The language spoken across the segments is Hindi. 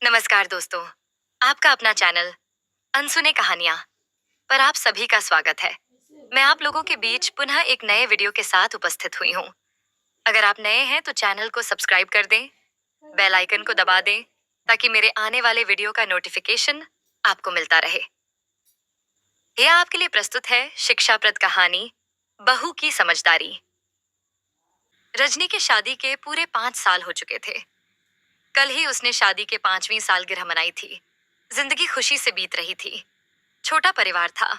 नमस्कार दोस्तों, आपका अपना चैनल अनसुने कहानियाँ पर आप सभी का स्वागत है। मैं आप लोगों के बीच पुनः एक नए वीडियो के साथ उपस्थित हुई हूँ। अगर आप नए हैं तो चैनल को सब्सक्राइब कर दें, बेल आइकन को दबा दें ताकि मेरे आने वाले वीडियो का नोटिफिकेशन आपको मिलता रहे। यह आपके लिए प्रस्तुत है शिक्षाप्रद कहानी बहू की समझदारी। रजनी के शादी के पूरे 5 साल हो चुके थे। कल ही उसने शादी के 5वीं सालगिरह मनाई थी। जिंदगी खुशी से बीत रही थी। छोटा परिवार था।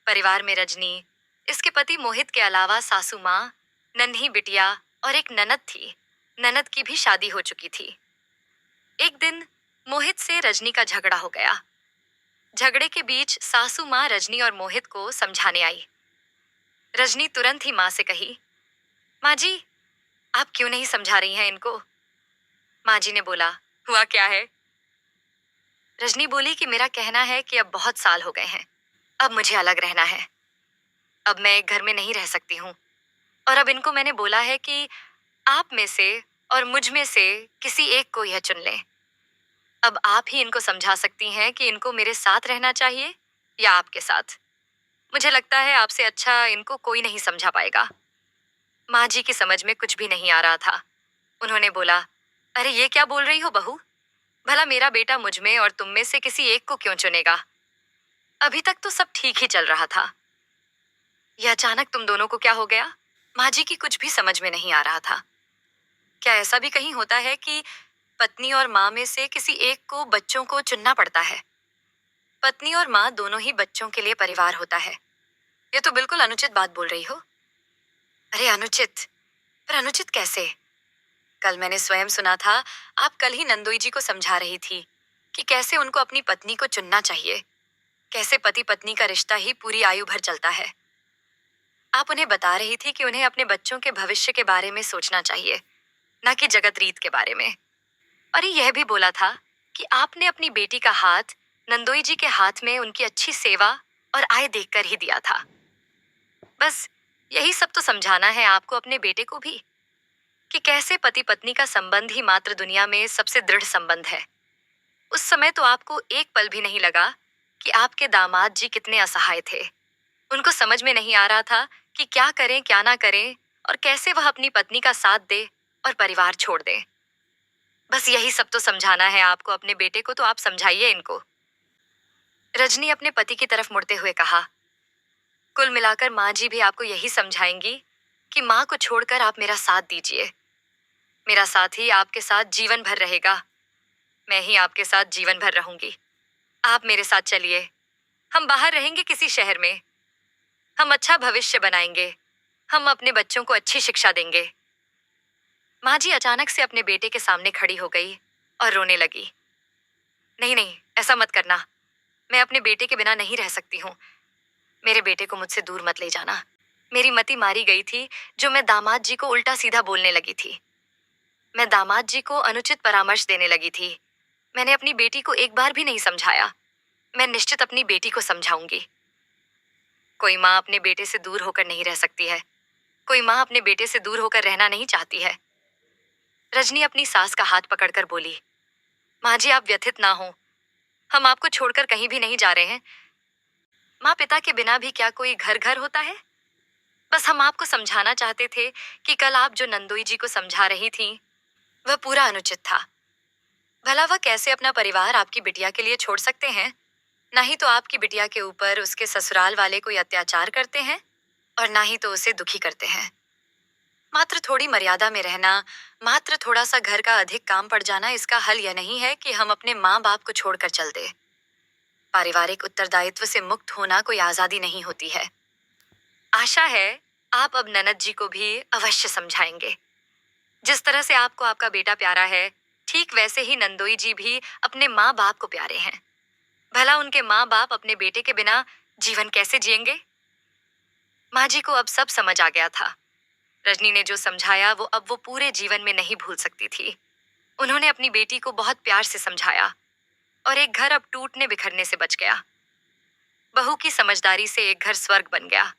परिवार में रजनी, इसके पति मोहित के अलावा सासू माँ, नन्ही बिटिया और एक ननद थी। ननद की भी शादी हो चुकी थी। एक दिन मोहित से रजनी का झगड़ा हो गया। झगड़े के बीच सासू माँ रजनी और मोहित को समझाने आई। रजनी तुरंत ही माँ से कही, माँ जी, आप क्यों नहीं समझा रही हैं इनको? माँ जी ने बोला, हुआ क्या है? रजनी बोली कि मेरा कहना है कि अब बहुत साल हो गए हैं। अब मुझे अलग रहना है। अब मैं एक घर में नहीं रह सकती हूँ। और अब इनको मैंने बोला है कि आप में से और मुझ में से किसी एक को यह चुन लें। अब आप ही इनको समझा सकती हैं कि इनको मेरे साथ रहना चाहिए या आपके साथ। मुझे लगता है आपसे अच्छा इनको कोई नहीं समझा पाएगा। माँ जी की समझ में कुछ भी नहीं आ रहा था। उन्होंने बोला, अरे ये क्या बोल रही हो बहू? भला मेरा बेटा मुझ में और तुम में से किसी एक को क्यों चुनेगा? अभी तक तो सब ठीक ही चल रहा था। यह अचानक तुम दोनों को क्या हो गया? माँ जी की कुछ भी समझ में नहीं आ रहा था। क्या ऐसा भी कहीं होता है कि पत्नी और माँ में से किसी एक को बच्चों को चुनना पड़ता है? पत्नी और माँ दोनों ही बच्चों के लिए परिवार होता है। ये तो बिल्कुल अनुचित बात बोल रही हो। अरे अनुचित? पर अनुचित कैसे? कल मैंने स्वयं सुना था। आप कल ही नंदोई जी को समझा रही थी कि कैसे उनको अपनी पत्नी को चुनना चाहिए। कैसे पति पत्नी का रिश्ता ही पूरी आयु भर चलता है। आप उन्हें बता रही थी कि उन्हें अपने बच्चों के भविष्य के बारे में सोचना चाहिए, न कि जगत रीत के बारे में। और यह भी बोला था कि आपने अपनी बेटी का हाथ नंदोई जी के हाथ में उनकी अच्छी सेवा और आय देखकर ही दिया था। बस यही सब तो समझाना है आपको अपने बेटे को भी, कि कैसे पति पत्नी का संबंध ही मात्र दुनिया में सबसे दृढ़ संबंध है। उस समय तो आपको एक पल भी नहीं लगा कि आपके दामाद जी कितने असहाय थे। उनको समझ में नहीं आ रहा था कि क्या करें क्या ना करें और कैसे वह अपनी पत्नी का साथ दे और परिवार छोड़ दे। बस यही सब तो समझाना है आपको अपने बेटे को, तो आप समझाइए इनको। रजनी अपने पति की तरफ मुड़ते हुए कहा, कुल मिलाकर माँ जी भी आपको यही समझाएंगी कि माँ को छोड़कर आप मेरा साथ दीजिए। मेरा साथ ही आपके साथ जीवन भर रहेगा। मैं ही आपके साथ जीवन भर रहूंगी। आप मेरे साथ चलिए। हम बाहर रहेंगे किसी शहर में। हम अच्छा भविष्य बनाएंगे। हम अपने बच्चों को अच्छी शिक्षा देंगे। माँ जी अचानक से अपने बेटे के सामने खड़ी हो गई और रोने लगी। नहीं नहीं, ऐसा मत करना। मैं अपने बेटे के बिना नहीं रह सकती हूँ। मेरे बेटे को मुझसे दूर मत ले जाना। मेरी मति मारी गई थी जो मैं दामाद जी को उल्टा सीधा बोलने लगी थी। मैं दामाद जी को अनुचित परामर्श देने लगी थी। मैंने अपनी बेटी को एक बार भी नहीं समझाया। मैं निश्चित अपनी बेटी को समझाऊंगी। कोई माँ अपने बेटे से दूर होकर नहीं रह सकती है। कोई माँ अपने बेटे से दूर होकर रहना नहीं चाहती है। रजनी अपनी सास का हाथ पकड़कर बोली, माँ जी आप व्यथित ना हो। हम आपको छोड़कर कहीं भी नहीं जा रहे हैं। माँ पिता के बिना भी क्या कोई घर घर होता है? बस हम आपको समझाना चाहते थे कि कल आप जो नंदोई जी को समझा रही थीं, वह पूरा अनुचित था। भला वह कैसे अपना परिवार आपकी बिटिया के लिए छोड़ सकते हैं? ना ही तो आपकी बिटिया के ऊपर उसके ससुराल वाले कोई अत्याचार करते हैं और ना ही तो उसे दुखी करते हैं। मात्र थोड़ी मर्यादा में रहना, मात्र थोड़ा सा घर का अधिक काम पड़ जाना, इसका हल यह नहीं है कि हम अपने माँ बाप को छोड़कर चल दे। पारिवारिक उत्तरदायित्व से मुक्त होना कोई आजादी नहीं होती है। आशा है आप अब ननद जी को भी अवश्य समझाएंगे। जिस तरह से आपको आपका बेटा प्यारा है, ठीक वैसे ही नंदोई जी भी अपने माँ बाप को प्यारे हैं। भला उनके माँ बाप अपने बेटे के बिना जीवन कैसे जिएंगे? माँ जी को अब सब समझ आ गया था। रजनी ने जो समझाया वो अब वो पूरे जीवन में नहीं भूल सकती थी। उन्होंने अपनी बेटी को बहुत प्यार से समझाया और एक घर अब टूटने बिखरने से बच गया। बहू की समझदारी से एक घर स्वर्ग बन गया।